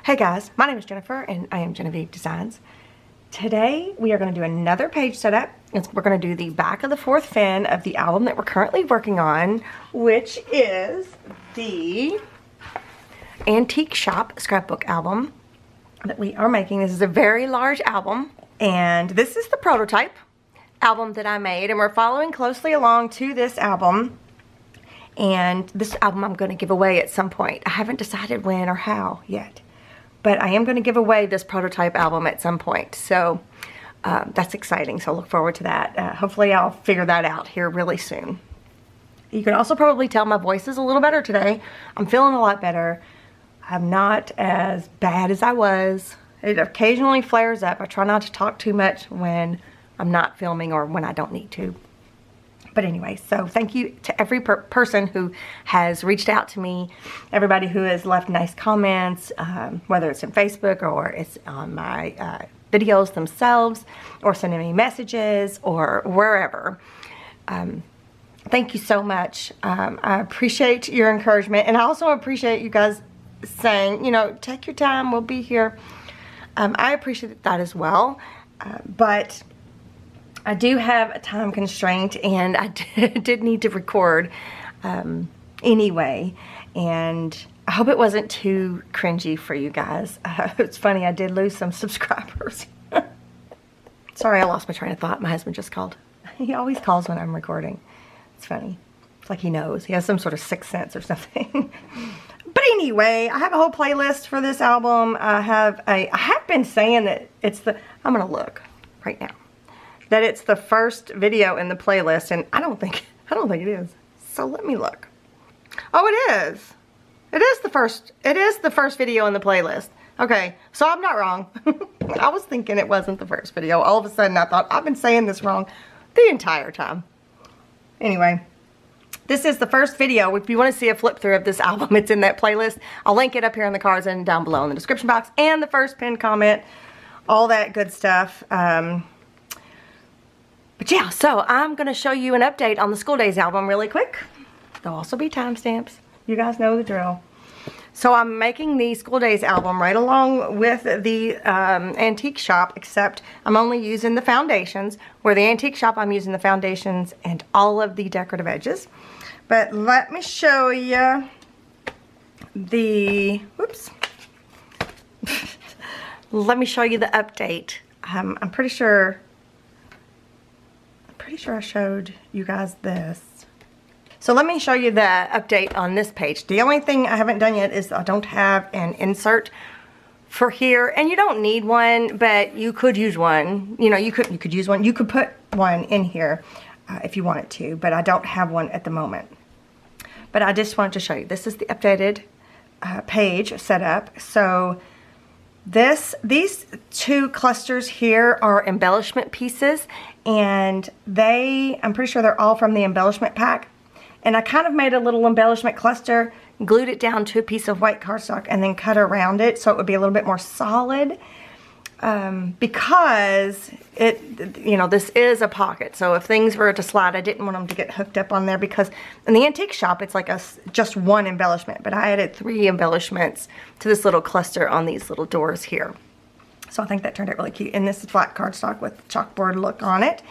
Hey guys, my name is Jennifer and I am Genevieve Designs. Today we are going to do another page setup. We're going to do the back of the fourth fin of the album that we're currently working on, which is the Antique Shop Scrapbook album that we are making. This is a very large album and this is the prototype album that I made, and we're following closely along to this album. And this album I'm going to give away at some point. I haven't decided when or how yet, but I am going to give away this prototype album at some point. So that's exciting. So look forward to that. Hopefully I'll figure that out here really soon. You can also probably tell my voice is a little better today. I'm feeling a lot better. I'm not as bad as I was. It occasionally flares up. I try not to talk too much when I'm not filming or when I don't need to. But anyway, so thank you to every person who has reached out to me, everybody who has left nice comments, whether it's in Facebook or it's on my videos themselves, or sending me messages or wherever. Thank you so much. I appreciate your encouragement, and I also appreciate you guys saying, you know, take your time, we'll be here. I appreciate that as well, but I do have a time constraint, and I did need to record anyway, and I hope it wasn't too cringy for you guys. It's funny, I did lose some subscribers. Sorry, I lost my train of thought. My husband just called. He always calls when I'm recording. It's funny. It's like he knows. He has some sort of sixth sense or something. But anyway, I have a whole playlist for this album. I have been saying that it's the, I'm gonna look right now, that it's the first video in the playlist, and I don't think it is. So let me look. Oh, it is. It is the first video in the playlist. Okay, so I'm not wrong. I was thinking it wasn't the first video. All of a sudden I thought I've been saying this wrong the entire time. Anyway, this is the first video. If you want to see a flip through of this album, it's in that playlist. I'll link it up here in the cards and down below in the description box and the first pinned comment, all that good stuff. But yeah, so I'm going to show you an update on the School Days album really quick. There'll also be timestamps. You guys know the drill. So I'm making the School Days album right along with the Antique Shop, except I'm only using the foundations. Where the Antique Shop, I'm using the foundations and all of the decorative edges. But let me show you the, whoops. Let me show you the update. I'm pretty sure I showed you guys this. So let me show you the update on this page. The only thing I haven't done yet is I don't have an insert for here, and you don't need one, but you could use one. You know, you could use one. You could put one in here if you wanted to, but I don't have one at the moment. But I just wanted to show you. This is the updated page setup. So these two clusters here are embellishment pieces, and I'm pretty sure they're all from the embellishment pack. And I kind of made a little embellishment cluster, glued it down to a piece of white cardstock, and then cut around it so it would be a little bit more solid. Because this is a pocket, so if things were to slide, I didn't want them to get hooked up on there, because in the Antique Shop it's like just one embellishment, but I added 3 embellishments to this little cluster on these little doors here. So I think that turned out really cute. And this is black cardstock with chalkboard look on it.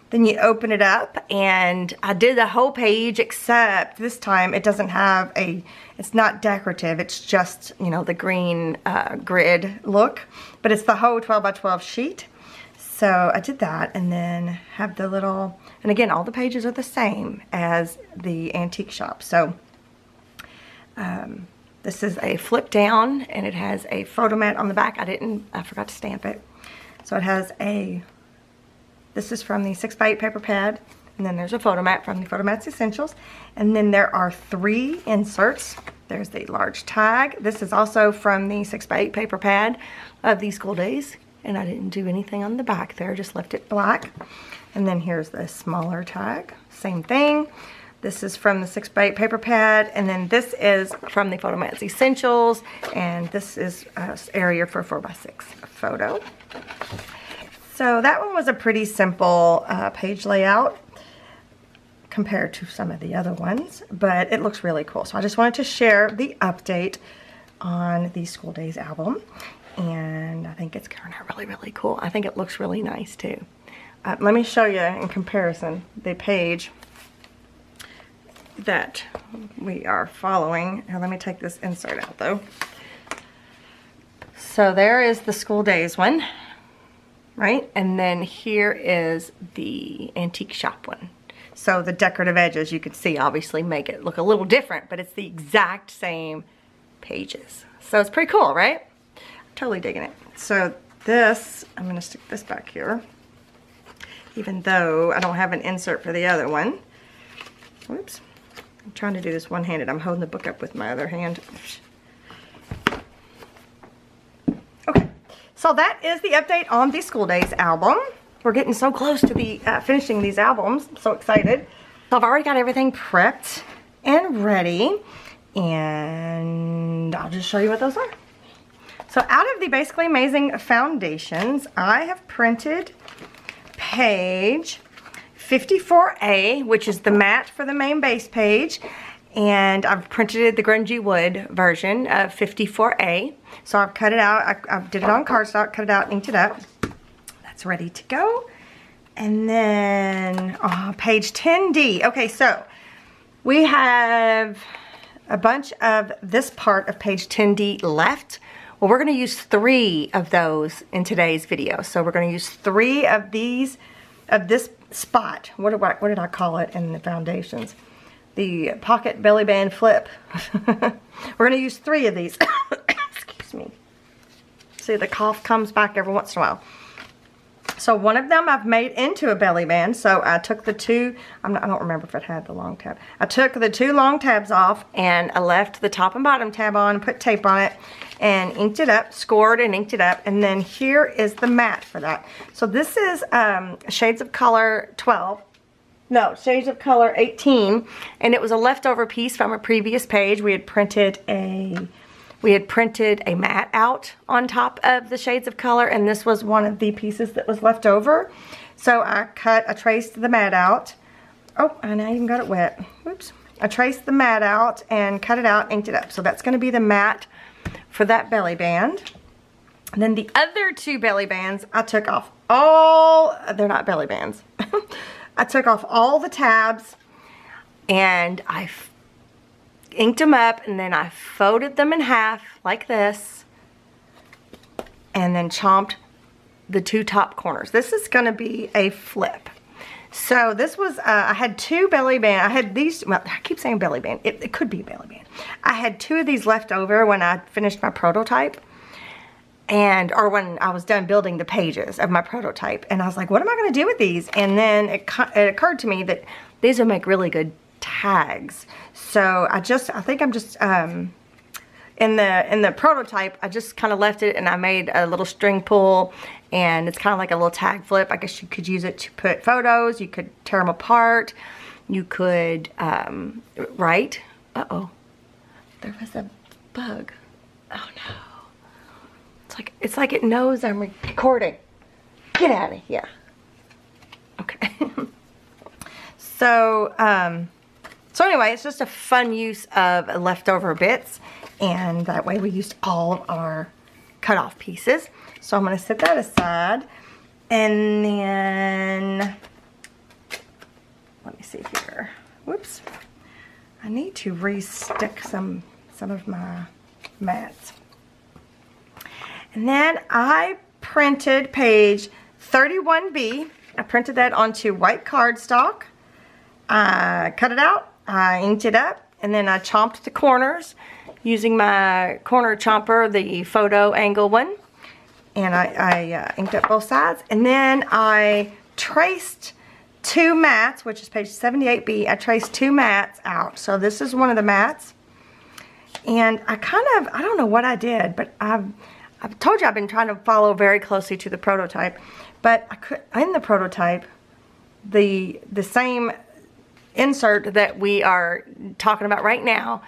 Then you open it up, and I did the whole page, except this time it doesn't have it's not decorative, it's just, you know, the green grid look, but it's the whole 12 by 12 sheet. So I did that, and then have the little, and again, all the pages are the same as the Antique Shop. So this is a flip down, and it has a photo mat on the back. I forgot to stamp it. So it has this is from the 6x8 paper pad, and then there's a photo mat from the Photo Mats Essentials. And then there are 3 inserts. There's the large tag. This is also from the 6x8 paper pad of the School Days, and I didn't do anything on the back there, just left it black. And then here's the smaller tag, same thing. This is from the 6x8 paper pad, and then this is from the Photo Mats Essentials, and this is an area for 4x6 photo. So that one was a pretty simple page layout compared to some of the other ones, but it looks really cool. So I just wanted to share the update on the School Days album. And I think it's turning out really, really cool. I think it looks really nice too. Let me show you in comparison the page that we are following. Now let me take this insert out though. So there is the School Days one, right? And then here is the Antique Shop one. So the decorative edges, you can see, obviously make it look a little different, but it's the exact same pages. So it's pretty cool, right? Totally digging it. So this, I'm gonna stick this back here, even though I don't have an insert for the other one. Whoops. I'm trying to do this one-handed. I'm holding the book up with my other hand. Okay, so that is the update on the School Days album. We're getting so close to the finishing these albums. I'm so excited. So I've already got everything prepped and ready, and I'll just show you what those are. So out of the Basically Amazing foundations, I have printed page 54A, which is the matte for the main base page, and I've printed the grungy wood version of 54A. So I've cut it out. I did it on cardstock, cut it out, inked it up. That's ready to go. And then page 10D. Okay, so we have a bunch of this part of page 10D left. Well, we're going to use 3 of those in today's video. So we're going to use 3 of these, of this spot. What did I call it in the foundations? The pocket belly band flip. We're going to use 3 of these. Excuse me. See, the cough comes back every once in a while. So one of them I've made into a belly band. So I took the 2, I don't remember if it had the long tab. I took the 2 long tabs off and I left the top and bottom tab on, put tape on it, and inked it up, scored and inked it up. And then here is the mat for that. So this is Shades of Color 12. No, Shades of Color 18. And it was a leftover piece from a previous page. We had printed a mat out on top of the Shades of Color, and this was one of the pieces that was left over. So I traced the mat out. Oh, and I even got it wet. Whoops. I traced the mat out and cut it out, inked it up. So that's going to be the mat for that belly band. And then the other 2 belly bands, I took off all, they're not belly bands. I took off all the tabs and I inked them up, and then I folded them in half like this and then chomped the 2 top corners. This is going to be a flip. So this was, I had 2 belly band. I had these, well, I keep saying belly band. It could be belly band. I had 2 of these left over when I finished my prototype, or when I was done building the pages of my prototype. And I was like, what am I going to do with these? And then it occurred to me that these would make really good tags. So I think I'm just in the prototype, I just kind of left it and I made a little string pull, and it's kind of like a little tag flip. I guess you could use it to put photos, you could tear them apart, you could write. Uh-oh, there was a bug. Oh no. It's like it knows I'm recording. Get out of here. Okay. So anyway, it's just a fun use of leftover bits, and that way we used all of our cut off pieces. So I'm going to set that aside, and then let me see here. Whoops. I need to re-stick some of my mats. And then I printed page 31B. I printed that onto white cardstock. I cut it out, I inked it up, and then I chomped the corners using my corner chomper, the photo angle one. And I inked up both sides. And then I traced 2 mats, which is page 78B. I traced 2 mats out. So this is one of the mats. And I don't know what I did, but I've told you I've been trying to follow very closely to the prototype. But in the prototype, the same insert that we are talking about right now,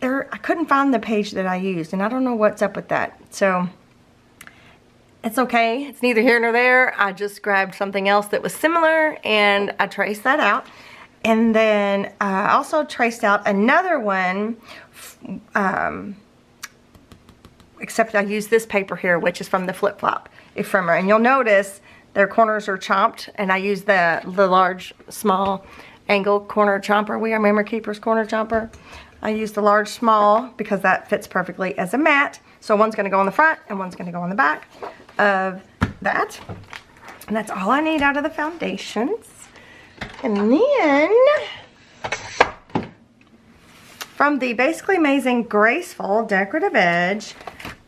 I couldn't find the page that I used, and I don't know what's up with that. So it's okay. It's neither here nor there. I just grabbed something else that was similar, and I traced that out. And then I also traced out another one except I use this paper here, which is from the Flip Flop Ephemerer. And you'll notice their corners are chomped, and I use the large, small angle corner chomper. We are Memory Keeper's corner chomper. I use the large, small, because that fits perfectly as a mat. So one's gonna go on the front, and one's gonna go on the back of that. And that's all I need out of the foundations. And then, from the Basically Amazing Graceful Decorative Edge,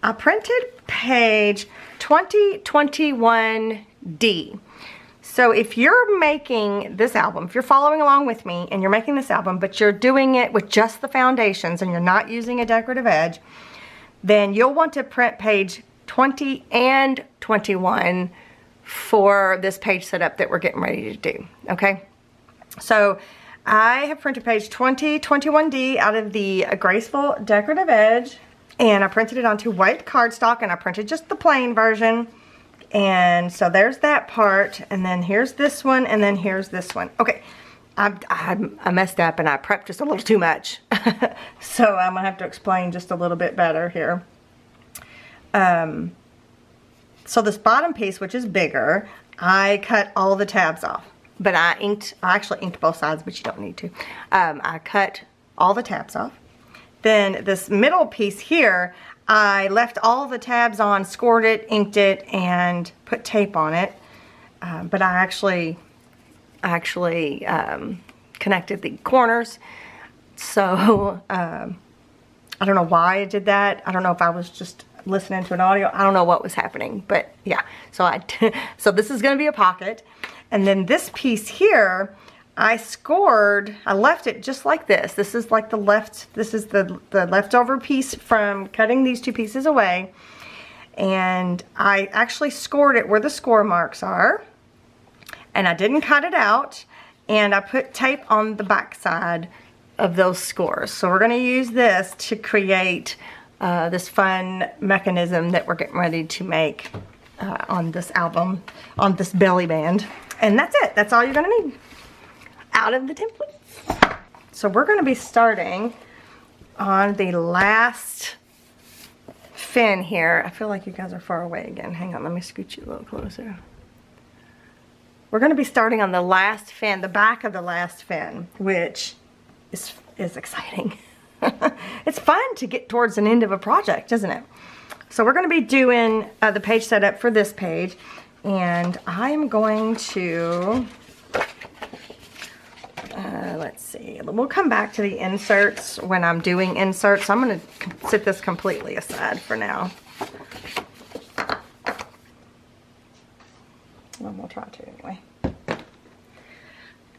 I printed page 2021D. So if you're making this album, if you're following along with me and you're making this album, but you're doing it with just the foundations and you're not using a decorative edge, then you'll want to print page 20 and 21 for this page setup that we're getting ready to do, okay? So I have printed page 2021D out of the Graceful Decorative Edge, and I printed it onto white cardstock, and I printed just the plain version. And so there's that part, and then here's this one, and then here's this one. Okay, I messed up and I prepped just a little too much. So I'm gonna have to explain just a little bit better here. So this bottom piece, which is bigger, I cut all the tabs off. But I actually inked both sides, but you don't need to. I cut all the tabs off. Then this middle piece here, I left all the tabs on, scored it, inked it, and put tape on it. But I actually connected the corners. So I don't know why I did that. I don't know if I was just listening to an audio. I don't know what was happening, but yeah. So so this is going to be a pocket. And then this piece here, I left it just like this. This is like this is the leftover piece from cutting these two pieces away. And I actually scored it where the score marks are. And I didn't cut it out. And I put tape on the back side of those scores. So we're gonna use this to create this fun mechanism that we're getting ready to make on this album, on this belly band. And that's it. That's all you're gonna need out of the templates. So we're gonna be starting on the last fin here. I feel like you guys are far away again. Hang on, let me scoot you a little closer. We're gonna be starting on the last fin, the back of the last fin, which is exciting. It's fun to get towards an end of a project, isn't it? So we're gonna be doing the page setup for this page. And I'm going to, let's see, we'll come back to the inserts when I'm doing inserts. I'm going to set this completely aside for now. Well, we'll try to anyway.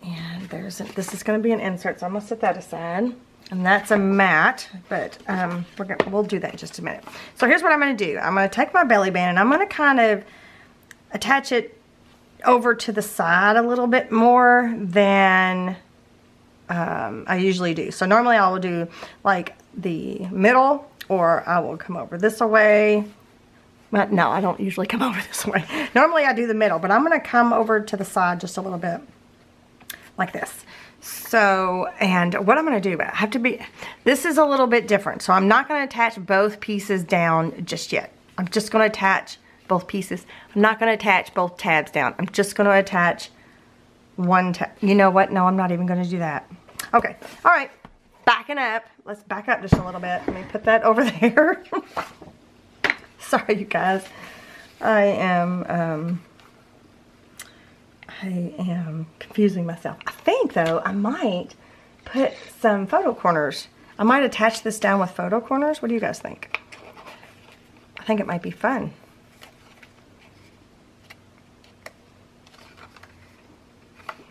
And this is going to be an insert, so I'm going to set that aside. And that's a mat, but we'll do that in just a minute. So here's what I'm going to do. I'm going to take my belly band and I'm going to kind of attach it over to the side a little bit more than I usually do. So normally I will do like the middle, or I will come over this way. But no, I don't usually come over this way. Normally I do the middle, but I'm going to come over to the side just a little bit like this. So, and what I'm going to do, this is a little bit different. So I'm not going to attach both pieces down just yet. I'm just going to attach both pieces. I'm not going to attach both tabs down. I'm just going to attach one tab. You know what? No, I'm not even going to do that. Okay. All right. Backing up. Let's back up just a little bit. Let me put that over there. Sorry, you guys. I am confusing myself. I think, though, I might put some photo corners. I might attach this down with photo corners. What do you guys think? I think it might be fun.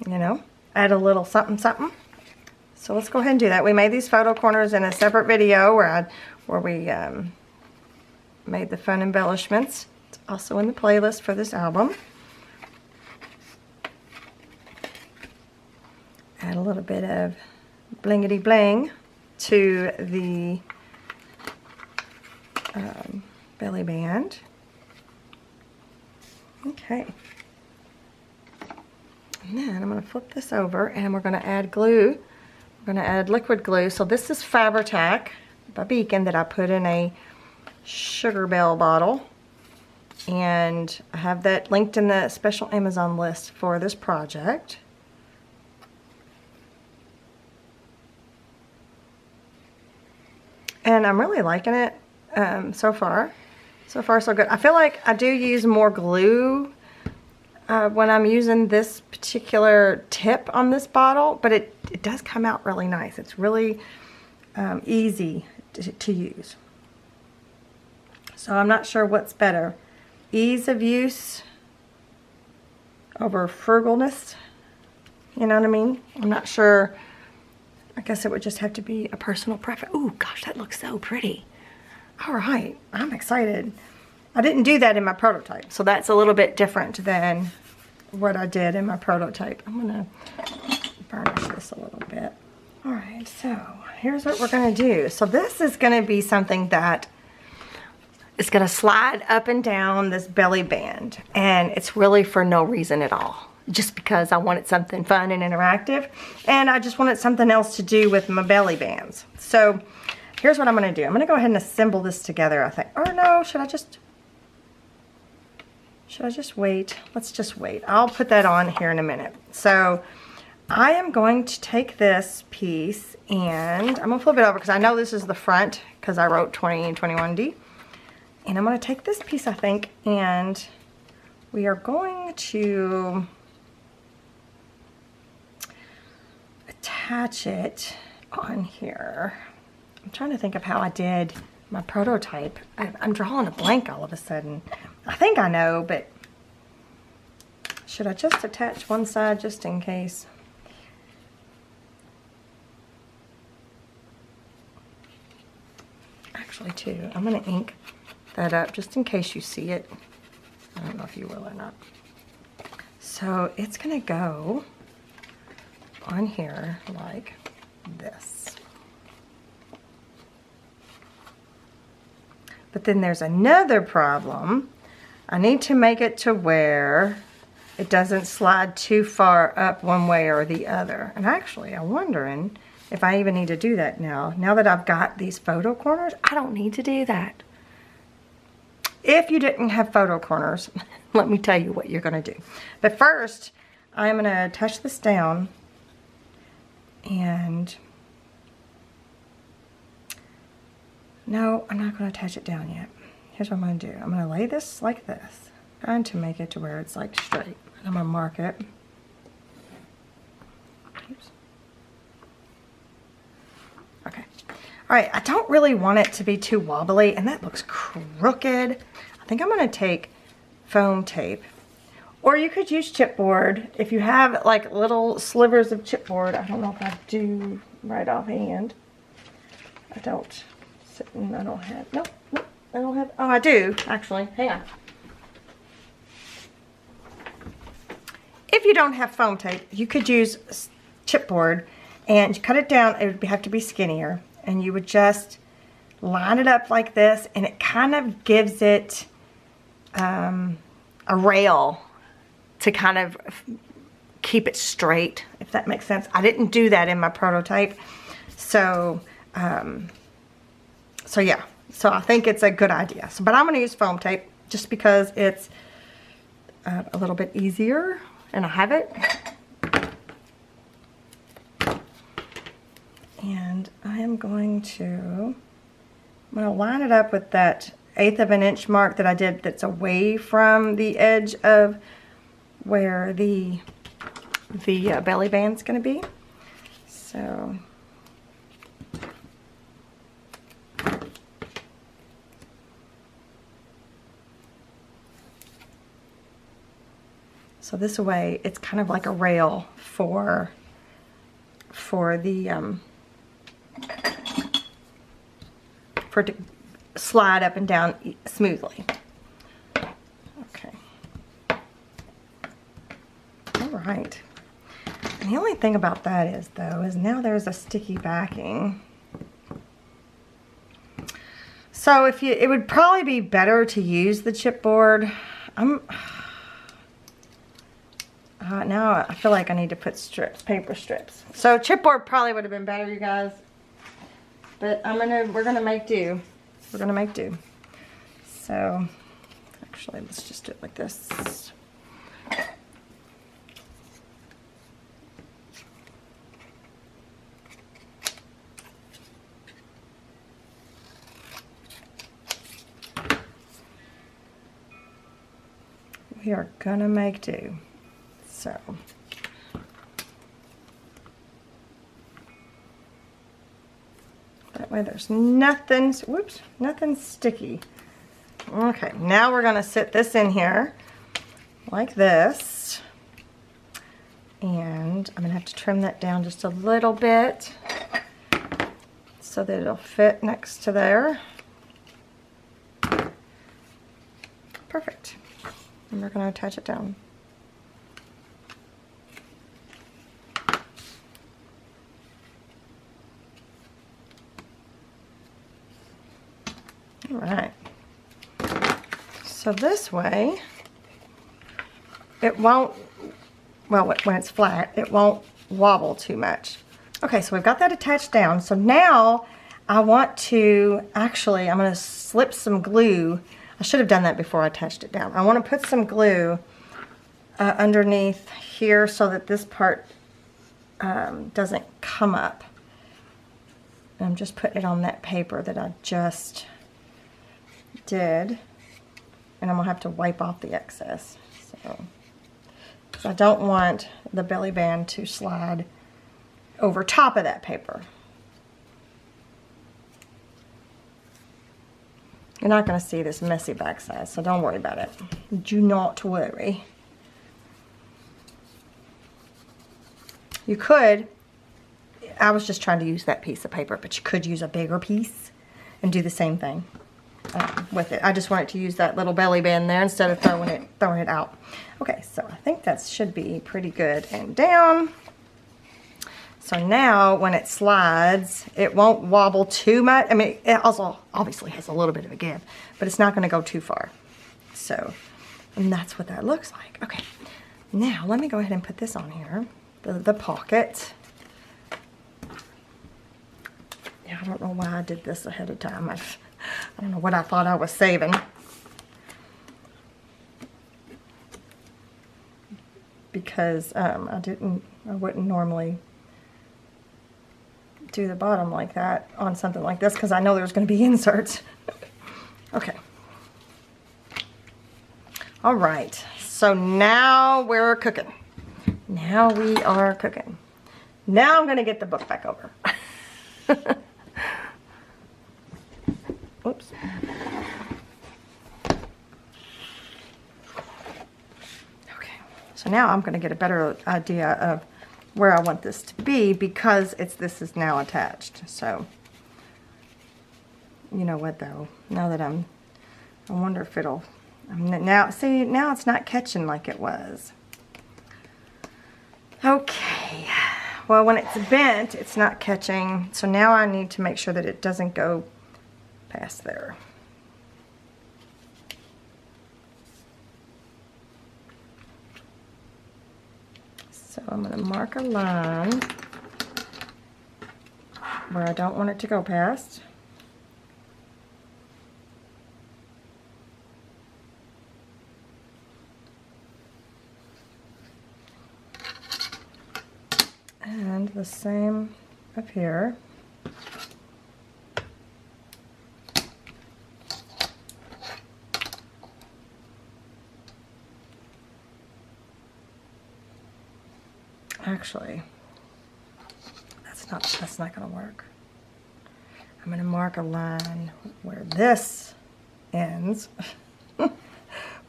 You know, add a little something something. So let's go ahead and do that. We made these photo corners in a separate video where we made the fun embellishments. It's also in the playlist for this album. Add a little bit of blingity bling to the belly band. Okay. And then I'm going to flip this over and we're going to add glue. We're going to add liquid glue. So this is Fabri-Tac by Beacon that I put in a Sugar Bell bottle. And I have that linked in the special Amazon list for this project. And I'm really liking it so far. So far, so good. I feel like I do use more glue when I'm using this particular tip on this bottle, but it does come out really nice. It's really easy to use. So I'm not sure what's better. Ease of use over frugalness. You know what I mean? I'm not sure. I guess it would just have to be a personal preference. Ooh, gosh, that looks so pretty. All right, I'm excited. I didn't do that in my prototype, so that's a little bit different than what I did in my prototype. I'm gonna burnish this a little bit. All right, so here's what we're gonna do. So this is gonna be something that is gonna slide up and down this belly band, and it's really for no reason at all. Just because I wanted something fun and interactive, and I just wanted something else to do with my belly bands. So here's what I'm gonna do. I'm gonna go ahead and assemble this together, I think. Or no, should I just wait? Let's just wait. I'll put that on here in a minute. So I am going to take this piece and I'm gonna flip it over because I know this is the front because I wrote 20 and 21D. And I'm gonna take this piece, I think, and we are going to attach it on here. I'm trying to think of how I did my prototype. I'm drawing a blank all of a sudden. I think I know, but should I just attach one side just in case? Actually, two. I'm going to ink that up just in case you see it. I don't know if you will or not. So it's going to go on here like this. But then there's another problem. I need to make it to where it doesn't slide too far up one way or the other. And actually, I'm wondering if I even need to do that now. Now that I've got these photo corners, I don't need to do that. If you didn't have photo corners, let me tell you what you're gonna do. But first, I'm gonna attach this down and no, I'm not going to attach it down yet. Here's what I'm going to do. I'm going to lay this like this. Trying to make it to where it's like straight. And I'm going to mark it. Oops. Okay. Alright, I don't really want it to be too wobbly, and that looks crooked. I think I'm going to take foam tape. Or you could use chipboard. If you have like little slivers of chipboard, I don't know if I do right offhand. I don't have, nope, I don't have, oh I do, actually, hang on. If you don't have foam tape, you could use chipboard and you cut it down. It would have to be skinnier, and you would just line it up like this, and it kind of gives it a rail to kind of keep it straight, if that makes sense. I didn't do that in my prototype, so yeah, so I think it's a good idea. So, but I'm gonna use foam tape just because it's a little bit easier, and I have it. And I am going to, I'm gonna line it up with that 1/8 of an inch mark that I did that's away from the edge of where the belly band's gonna be. So this way it's kind of like a rail for the for it to slide up and down smoothly. Okay. All right. And the only thing about that is, though, is now there's a sticky backing. So if you, it would probably be better to use the chipboard. Now I feel like I need to put strips, paper strips. So chipboard probably would have been better, you guys. But we're gonna make do. We're gonna make do. So actually, let's just do it like this. We are gonna make do. So that way there's nothing, whoops, nothing sticky. Okay, now we're gonna sit this in here like this. And I'm gonna have to trim that down just a little bit so that it'll fit next to there. Perfect. And we're gonna attach it down. All right. So this way, it won't, well, when it's flat, it won't wobble too much. Okay, so we've got that attached down. So now I want to, actually, I'm gonna slip some glue. I should have done that before I attached it down. I want to put some glue underneath here so that this part doesn't come up. And I'm just putting it on that paper that I just did. And I'm going to have to wipe off the excess. So, 'cause I don't want the belly band to slide over top of that paper. You're not going to see this messy backside, so don't worry about it. Do not worry. You could, I was just trying to use that piece of paper, but you could use a bigger piece and do the same thing with it. I just wanted to use that little belly band there instead of throwing it out. Okay, so I think that should be pretty good and down. So now when it slides, it won't wobble too much. I mean, it also obviously has a little bit of a give, but it's not going to go too far. So, and that's what that looks like. Okay, now let me go ahead and put this on here, the pocket. Yeah, I don't know why I did this ahead of time. I don't know what I thought I was saving. Because I wouldn't normally do the bottom like that on something like this because I know there's going to be inserts. Okay. All right. So now we're cooking. Now we are cooking. Now I'm going to get the book back over. Oops. Okay. So now I'm going to get a better idea of where I want this to be because this is now attached. So, you know what though? Now that I wonder if it'll, now it's not catching like it was. Okay. Well, when it's bent, it's not catching. So now I need to make sure that it doesn't go past there. So I'm going to mark a line where I don't want it to go past. And the same up here. Actually, that's not going to work. I'm going to mark a line where this ends. Boy,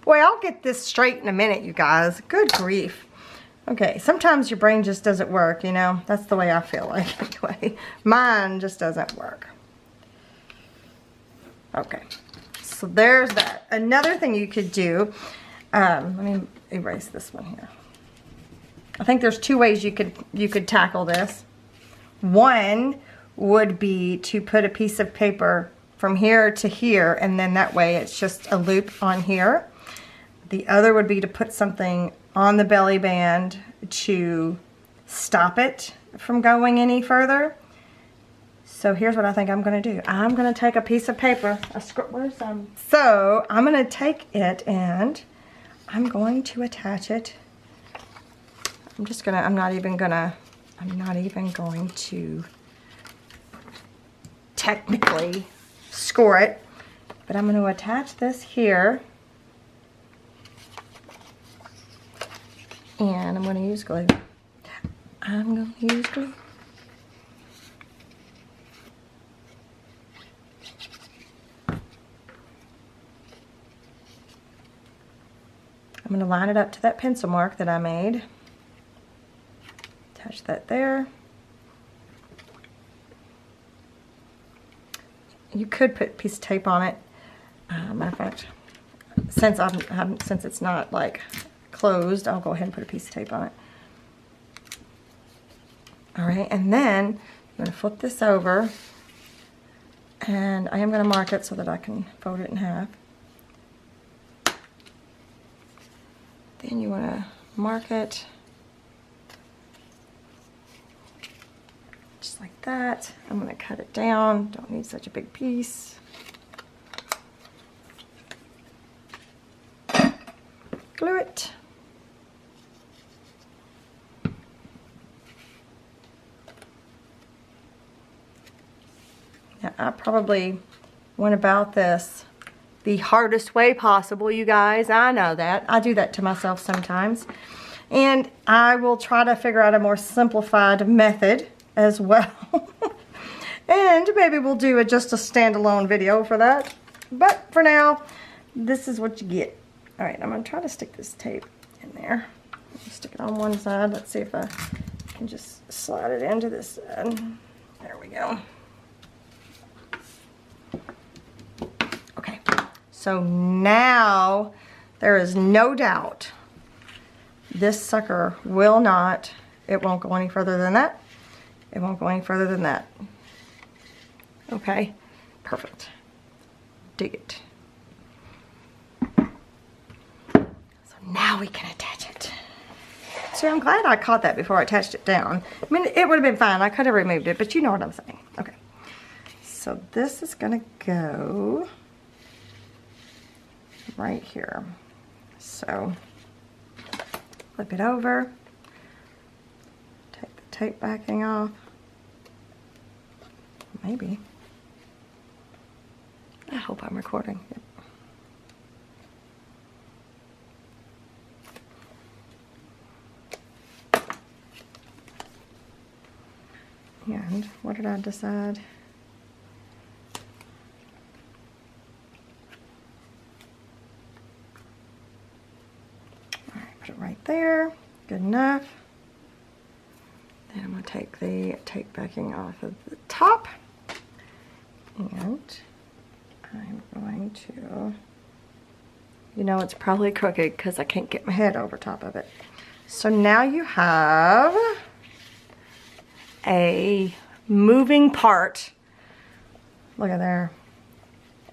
I'll get this straight in a minute, you guys. Good grief. Okay, sometimes your brain just doesn't work, you know. That's the way I feel like anyway. Mine just doesn't work. Okay, so there's that. Another thing you could do, let me erase this one here. I think there's two ways you could tackle this. One would be to put a piece of paper from here to here, and then that way it's just a loop on here. The other would be to put something on the belly band to stop it from going any further. So here's what I think I'm going to do. I'm going to take a piece of paper. So I'm going to take it and I'm going to attach it. I'm not even going to technically score it, but I'm going to attach this here. And I'm going to use glue. I'm going to use glue. I'm going to line it up to that pencil mark that I made. Attach that there. You could put a piece of tape on it. Matter of fact, since it's not like closed, I'll go ahead and put a piece of tape on it. Alright, and then I'm going to flip this over, and I am going to mark it so that I can fold it in half. Then you want to mark it just like that. I'm going to cut it down. Don't need such a big piece. Glue it. Now, I probably went about this the hardest way possible, you guys. I know that. I do that to myself sometimes. And I will try to figure out a more simplified method as well. And maybe we'll do just a standalone video for that. But for now, this is what you get. Alright, I'm going to try to stick this tape in there. Stick it on one side. Let's see if I can just slide it into this side. There we go. Okay, so now there is no doubt this sucker will not, it won't go any further than that. It won't go any further than that. Okay, perfect. Dig it. So now we can attach it. See, I'm glad I caught that before I attached it down. I mean, it would have been fine. I could have removed it, but you know what I'm saying. Okay. So this is going to go right here. So flip it over. Take the tape backing off. Maybe. I hope I'm recording. Yep. And what did I decide? Alright, put it right there. Good enough. Then I'm going to take the tape backing off of the top. And I'm going to, you know, it's probably crooked because I can't get my head over top of it. So now you have a moving part, look at there,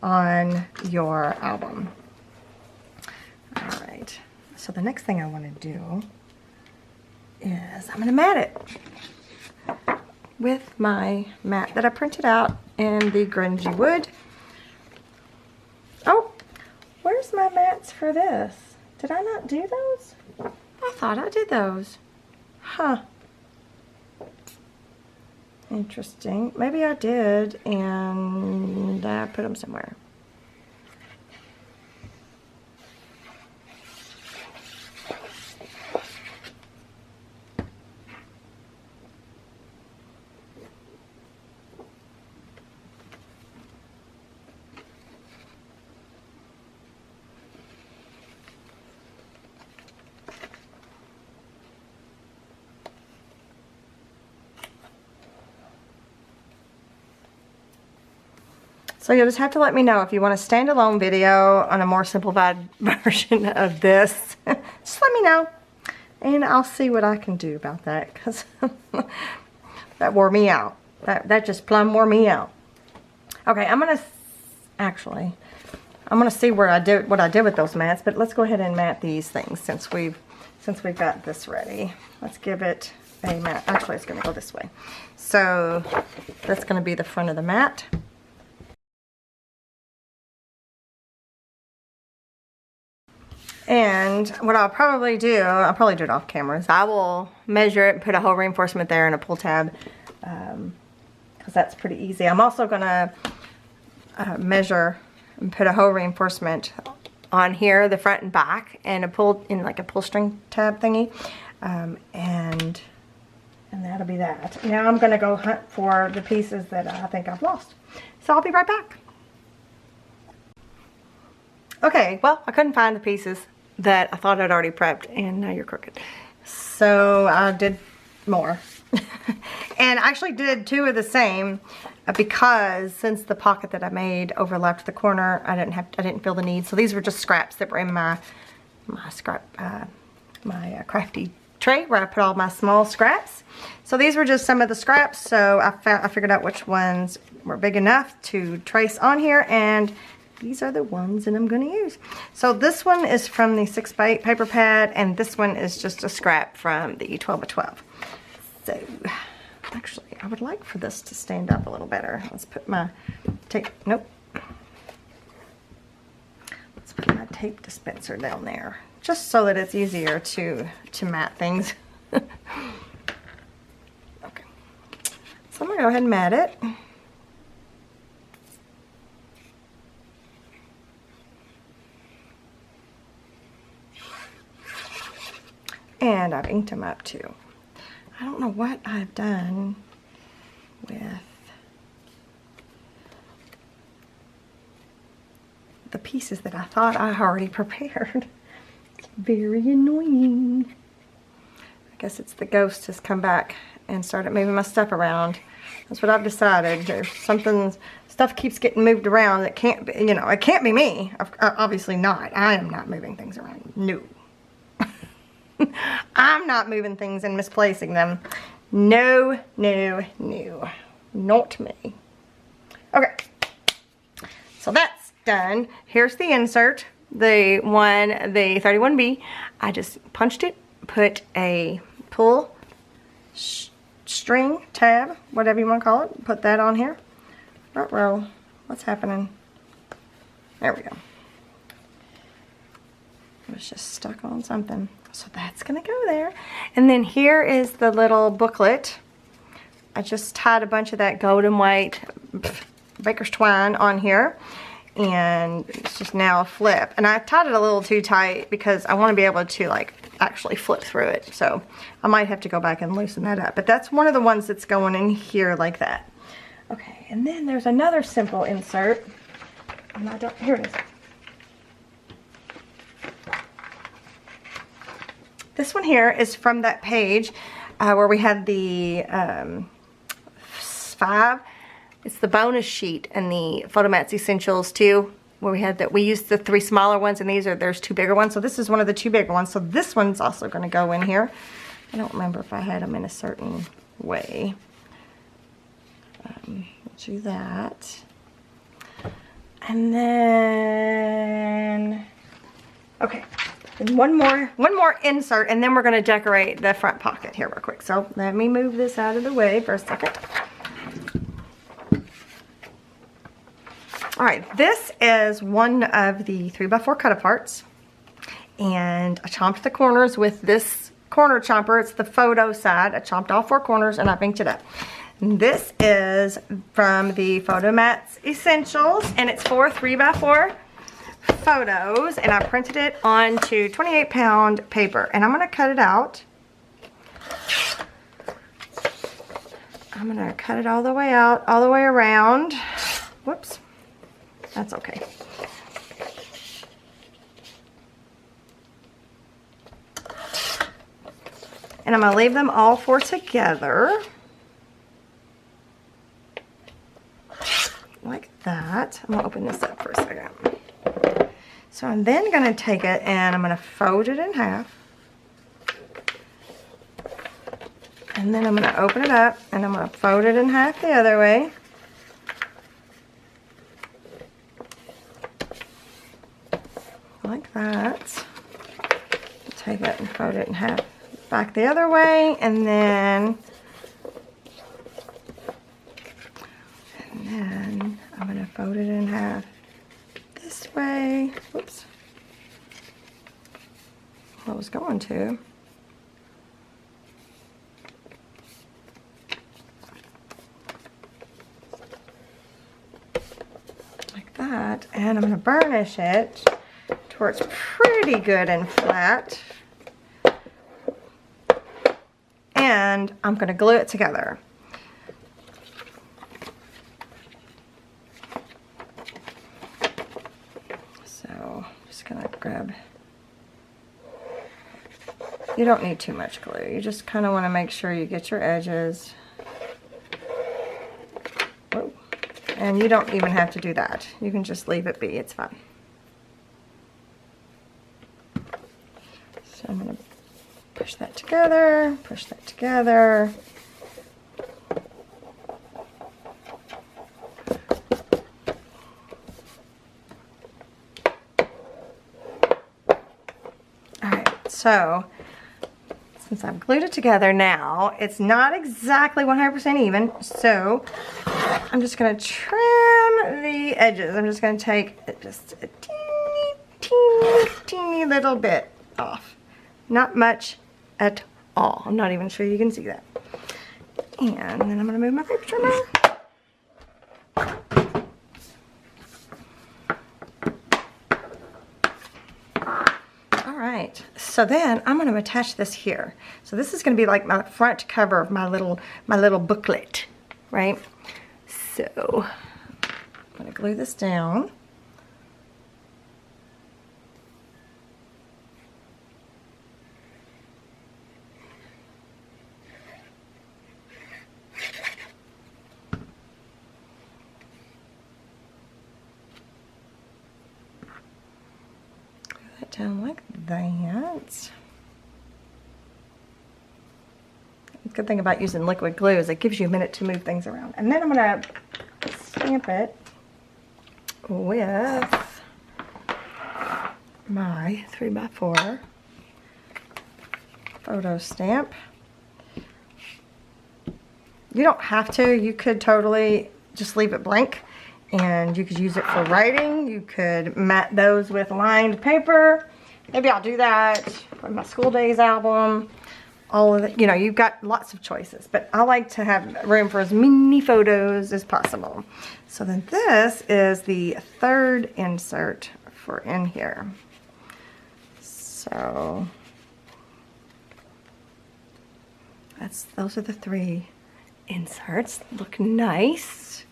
on your album. Alright, so the next thing I want to do is I'm going to mat it with my mat that I printed out in the grungy wood. Oh, where's my mats for this? Did I not do those? I thought I did those. Huh. Interesting. Maybe I did and I put them somewhere. So you'll just have to let me know if you want a standalone video on a more simplified version of this. Just let me know. And I'll see what I can do about that, because that wore me out. That just plumb wore me out. Okay, I'm going to see what I did with those mats, but let's go ahead and mat these things since we've got this ready. Let's give it a mat. Actually, it's going to go this way. So that's going to be the front of the mat. And what I'll probably do it off camera, is I will measure it and put a hole reinforcement there and a pull tab, because that's pretty easy. I'm also going to measure and put a hole reinforcement on here, the front and back, and a pull string tab thingy, and that'll be that. Now I'm going to go hunt for the pieces that I think I've lost. So I'll be right back. Okay, well, I couldn't find the pieces that I thought I'd already prepped, and now you're crooked. So I did more. And I actually did 2 of the same, because since the pocket that I made overlapped the corner, I didn't feel the need. So these were just scraps that were in my crafty tray where I put all my small scraps. So these were just some of the scraps. So I figured out which ones were big enough to trace on here, and these are the ones that I'm going to use. So this one is from the 6x8 paper pad, and this one is just a scrap from the 12x12. So actually, I would like for this to stand up a little better. Let's put my tape, nope. Let's put my tape dispenser down there, just so that it's easier to mat things. Okay. So I'm going to go ahead and mat it. And I've inked them up too. I don't know what I've done with the pieces that I thought I already prepared. It's very annoying. I guess it's the ghost has come back and started moving my stuff around. That's what I've decided. There's stuff keeps getting moved around that can't be, it can't be me. Obviously not. I am not moving things around. No. I'm not moving things and misplacing them. No, no, no. Not me. Okay. So that's done. Here's the insert. The 31B. I just punched it, put a pull string tab, whatever you want to call it. Put that on here. Ruh-roh. What's happening? There we go. It was just stuck on something. So that's going to go there. And then here is the little booklet. I just tied a bunch of that golden white baker's twine on here. And it's just now a flip. And I tied it a little too tight because I want to be able to actually flip through it. So I might have to go back and loosen that up. But that's one of the ones that's going in here like that. Okay, and then there's another simple insert. And here it is. This one here is from that page where we had the 5. It's the bonus sheet and the Photomats Essentials too, where we used the 3 smaller ones, and there's 2 bigger ones. So this is one of the 2 bigger ones. So this one's also going to go in here. I don't remember if I had them in a certain way. Do that, and then okay. And one more insert, and then we're going to decorate the front pocket here real quick. So let me move this out of the way for a second. Alright, this is one of the 3x4 cut-aparts. And I chomped the corners with this corner chomper. It's the photo side. I chomped all 4 corners and I inked it up. And this is from the Photomats Essentials, and it's 4 3x4 photos, and I printed it onto 28-pound paper, and I'm going to cut it out. I'm going to cut it all the way out, all the way around. Whoops. That's okay. And I'm going to leave them all 4 together. Like that. I'm going to open this up for a second. So I'm then going to take it and I'm going to fold it in half. And then I'm going to open it up and I'm going to fold it in half the other way. Like that. Take it and fold it in half back the other way, and then I'm going to fold it in half this way. Whoops. I was going to. Like that. And I'm going to burnish it to where it's pretty good and flat. And I'm going to glue it together. So, just going to grab. You don't need too much glue. You just kind of want to make sure you get your edges. Whoa. And you don't even have to do that. You can just leave it be. It's fine. So I'm going to push that together, push that together. Alright, so since I've glued it together now, it's not exactly 100% even, so I'm just going to trim the edges. I'm just going to take just a teeny little bit off. Not much at all. I'm not even sure you can see that. And then I'm going to move my paper trimmer. Alright, so then I'm going to attach this here. So this is going to be like my front cover of my little booklet, right? So I'm going to glue this down. Down like that. The good thing about using liquid glue is it gives you a minute to move things around. And then I'm going to stamp it with my 3x4 photo stamp. You don't have to. You could totally just leave it blank. And you could use it for writing. You could mat those with lined paper. Maybe I'll do that for my school days album. All of it, you know, you've got lots of choices. But I like to have room for as many photos as possible. So then this is the third insert for in here. So those are the 3 inserts. Look nice.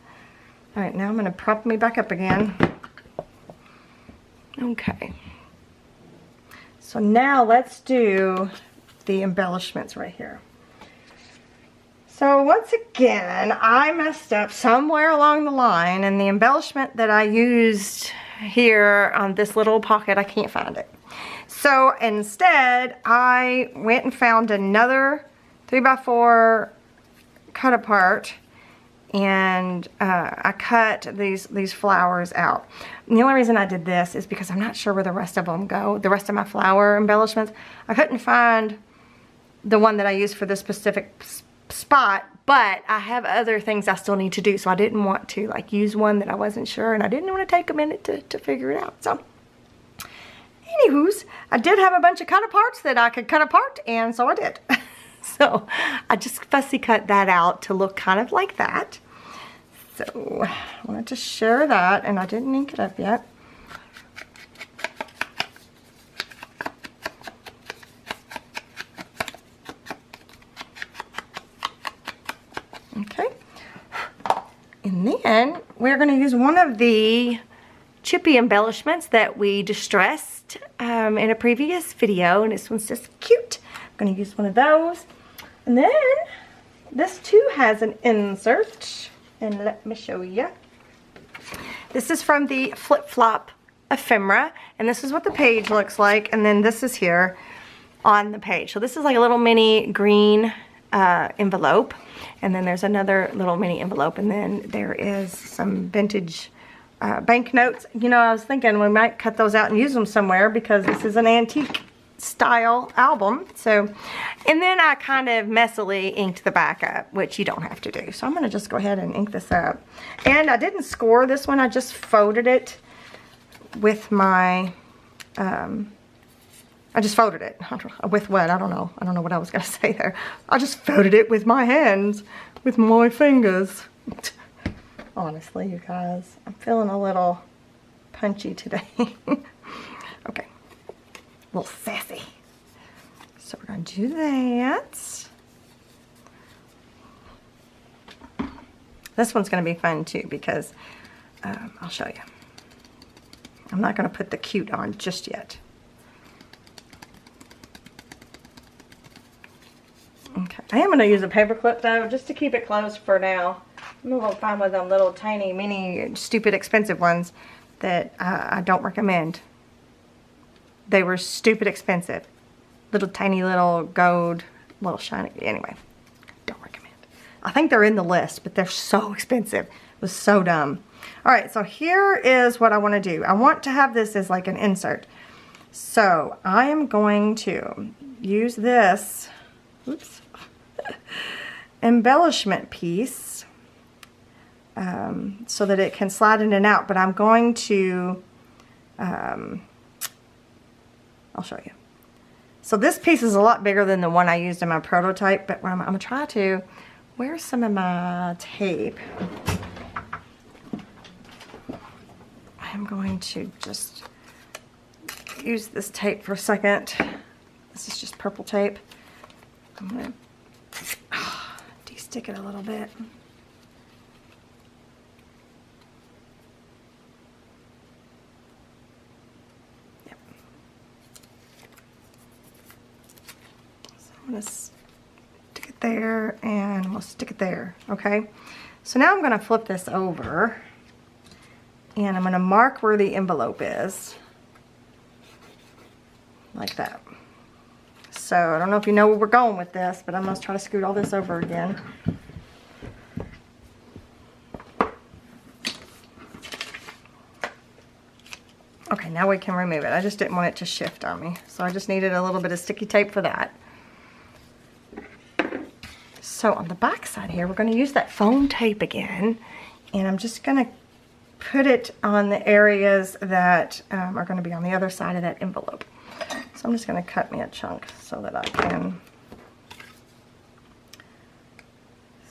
All right, now I'm going to prop me back up again. Okay. So now let's do the embellishments right here. So once again, I messed up somewhere along the line, and the embellishment that I used here on this little pocket, I can't find it. So instead, I went and found another 3x4 cut apart. And I cut these flowers out. And the only reason I did this is because I'm not sure where the rest of them go. The rest of my flower embellishments. I couldn't find the one that I used for this specific spot, but I have other things I still need to do. So I didn't want to like use one that I wasn't sure, and I didn't want to take a minute to figure it out. So anywho's, I did have a bunch of cut aparts that I could cut apart, and so I did. So I just fussy cut that out to look kind of like that. So I wanted to share that, and I didn't ink it up yet. Okay. And then we're going to use one of the chippy embellishments that we distressed in a previous video, and this one's just cute. I'm going to use one of those. And then this too has an insert. And let me show you. This is from the Flip Flop ephemera, and this is what the page looks like, and then this is here on the page. So this is like a little mini green envelope, and then there's another little mini envelope, and then there is some vintage banknotes. You know, I was thinking we might cut those out and use them somewhere because this is an antique style album. So, and then I kind of messily inked the back up, which you don't have to do. So I'm going to just go ahead and ink this up. And I didn't score this one. I just folded it with my, I just folded it. With what? I don't know. I don't know what I was going to say there. I just folded it with my hands, with my fingers. Honestly, you guys, I'm feeling a little punchy today. Okay. A little sassy. So we're going to do that. This one's going to be fun too because I'll show you. I'm not going to put the cute on just yet. Okay. I am going to use a paper clip though, just to keep it closed for now. I'm a little fine with them little tiny, mini, stupid expensive ones that I don't recommend. They were stupid expensive. Little tiny little gold, little shiny, anyway, don't recommend. I think they're in the list, but they're so expensive. It was so dumb. All right, so here is what I want to do. I want to have this as like an insert. So I am going to use this, oops, embellishment piece so that it can slide in and out, but I'm going to, I'll show you. So this piece is a lot bigger than the one I used in my prototype, but I'm going to try to, where's some of my tape? I'm going to just use this tape for a second. This is just purple tape. I'm going to de-stick it a little bit. I'm going to stick it there and we'll stick it there, okay? So now I'm going to flip this over and I'm going to mark where the envelope is, like that. So I don't know if you know where we're going with this, but I'm going to try to scoot all this over again. Okay, now we can remove it. I just didn't want it to shift on me, so I just needed a little bit of sticky tape for that. So on the back side here, we're going to use that foam tape again, and I'm just going to put it on the areas that are going to be on the other side of that envelope. So I'm just going to cut me a chunk so that I can.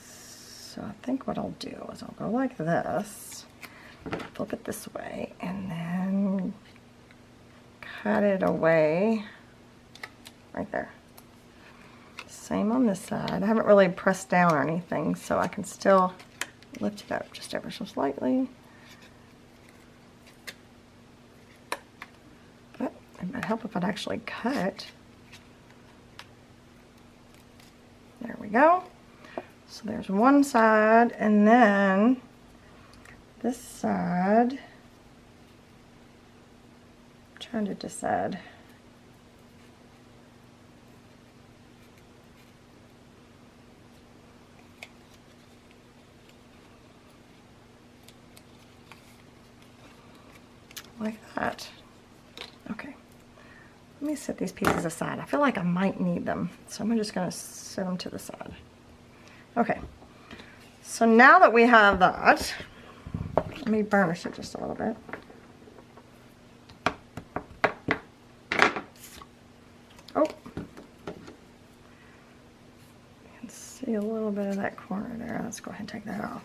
So I think what I'll do is I'll go like this, flip it this way, and then cut it away right there. Same on this side. I haven't really pressed down or anything, so I can still lift it up just ever so slightly. But it might help if I'd actually cut. There we go. So there's one side, and then this side, I'm trying to decide. Like that. Okay. Let me set these pieces aside. I feel like I might need them, so I'm just going to set them to the side. Okay. So now that we have that, let me burnish it just a little bit. Oh. You can see a little bit of that corner there. Let's go ahead and take that off.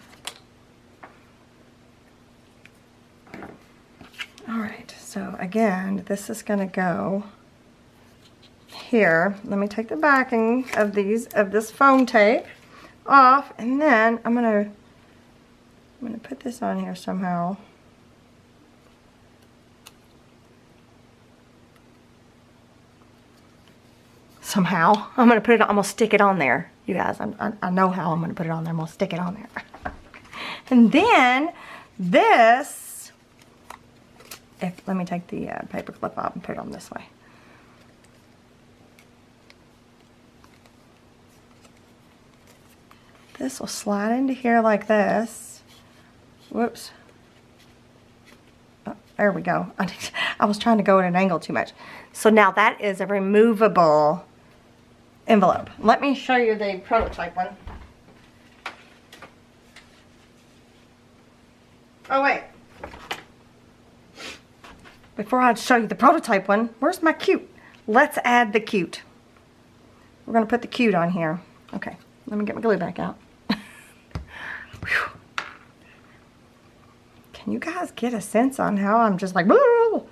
Alright, so again, this is going to go here. Let me take the backing of this foam tape off, and then I'm going to put this on here somehow. Somehow. I'm going to put it, I'm going to stick it on there. You guys, I know how I'm going to put it on there. I'm going to stick it on there. And then this, let me take the paper clip off and put it on this way. This will slide into here like this. Whoops. Oh, There we go. I was trying to go at an angle too much. So now that is a removable envelope. Let me show you the prototype one. Oh wait. Before I show you the prototype one, where's my cute? Let's add the cute. We're going to put the cute on here. Okay, let me get my glue back out. Can you guys get a sense on how I'm just like, woo!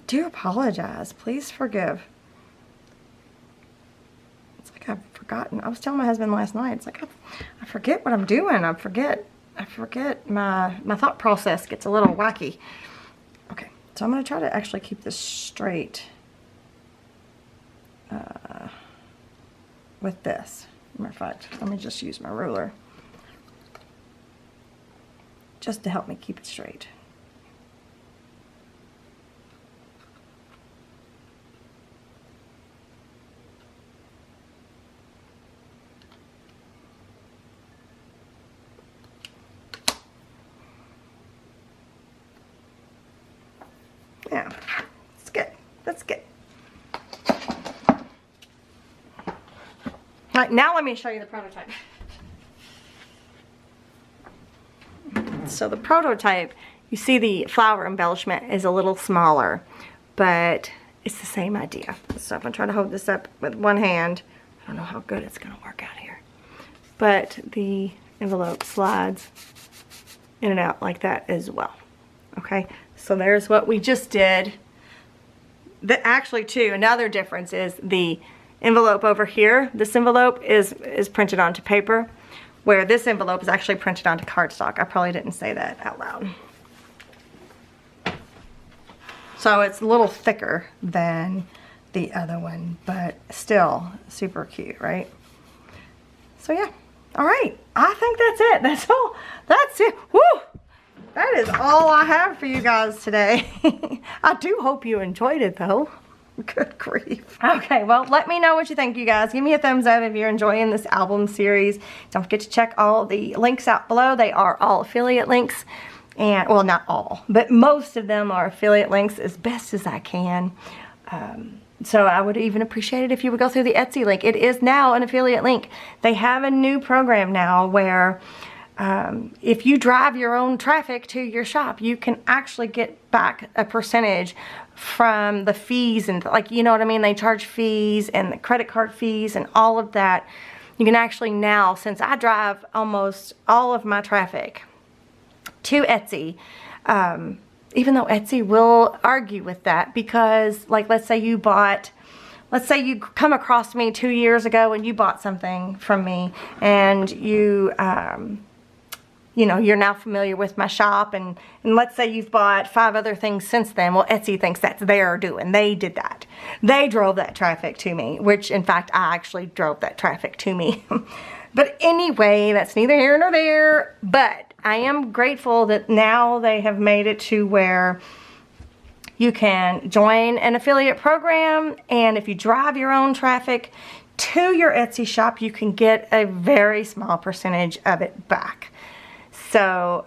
Do apologize. Please forgive. It's like I've forgotten. I was telling my husband last night, it's like I forget what I'm doing. I forget my thought process gets a little wacky. Okay, so I'm going to try to actually keep this straight with this. Matter of fact, let me just use my ruler just to help me keep it straight. Yeah, that's good. That's good. All right, now let me show you the prototype. So the prototype, you see the flower embellishment is a little smaller, but it's the same idea. So I'm going to try to hold this up with one hand. I don't know how good it's going to work out here. But the envelope slides in and out like that as well. Okay, so there's what we just did. Actually, too, another difference is the envelope over here. This envelope is printed onto paper, where this envelope is actually printed onto cardstock. I probably didn't say that out loud. So it's a little thicker than the other one, but still super cute, right? So yeah, all right. I think that's it. That's all. That's it. Woo! That is all I have for you guys today. I do hope you enjoyed it though. Good grief. Okay, well, let me know what you think, you guys. Give me a thumbs up if you're enjoying this album series. Don't forget to check all the links out below. They are all affiliate links. And, well, not all, but most of them are affiliate links as best as I can. So I would even appreciate it if you would go through the Etsy link. It is now an affiliate link. They have a new program now where if you drive your own traffic to your shop, you can actually get back a percentage from the fees and, like, you know what I mean? They charge fees and the credit card fees and all of that. You can actually now, since I drive almost all of my traffic to Etsy, even though Etsy will argue with that, because, like, let's say you come across me 2 years ago and you bought something from me, and you know, you're now familiar with my shop, and let's say you've bought 5 other things since then. Well, Etsy thinks that's their doing. They did that. They drove that traffic to me, which in fact, I actually drove that traffic to me. But anyway, that's neither here nor there. But I am grateful that now they have made it to where you can join an affiliate program, and if you drive your own traffic to your Etsy shop, you can get a very small percentage of it back. So,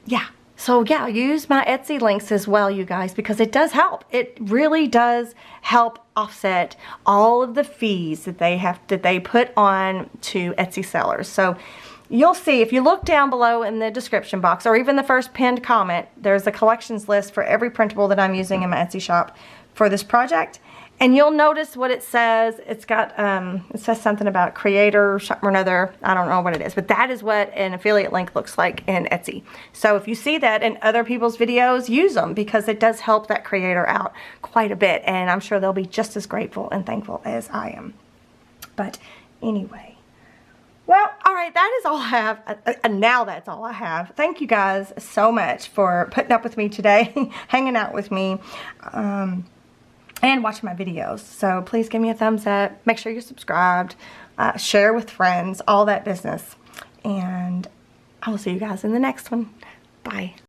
yeah. So, yeah, use my Etsy links as well, you guys, because it does help. It really does help offset all of the fees that they put on to Etsy sellers. So, you'll see, if you look down below in the description box, or even the first pinned comment, there's a collections list for every printable that I'm using in my Etsy shop for this project. And you'll notice what it says. It's got, it says something about creator, something or another. I don't know what it is, but that is what an affiliate link looks like in Etsy. So if you see that in other people's videos, use them, because it does help that creator out quite a bit. And I'm sure they'll be just as grateful and thankful as I am. But anyway. Well, all right, that is all I have. Now that's all I have. Thank you guys so much for putting up with me today, hanging out with me. And watching my videos. So please give me a thumbs up. Make sure you're subscribed. Share with friends. All that business. And I will see you guys in the next one. Bye.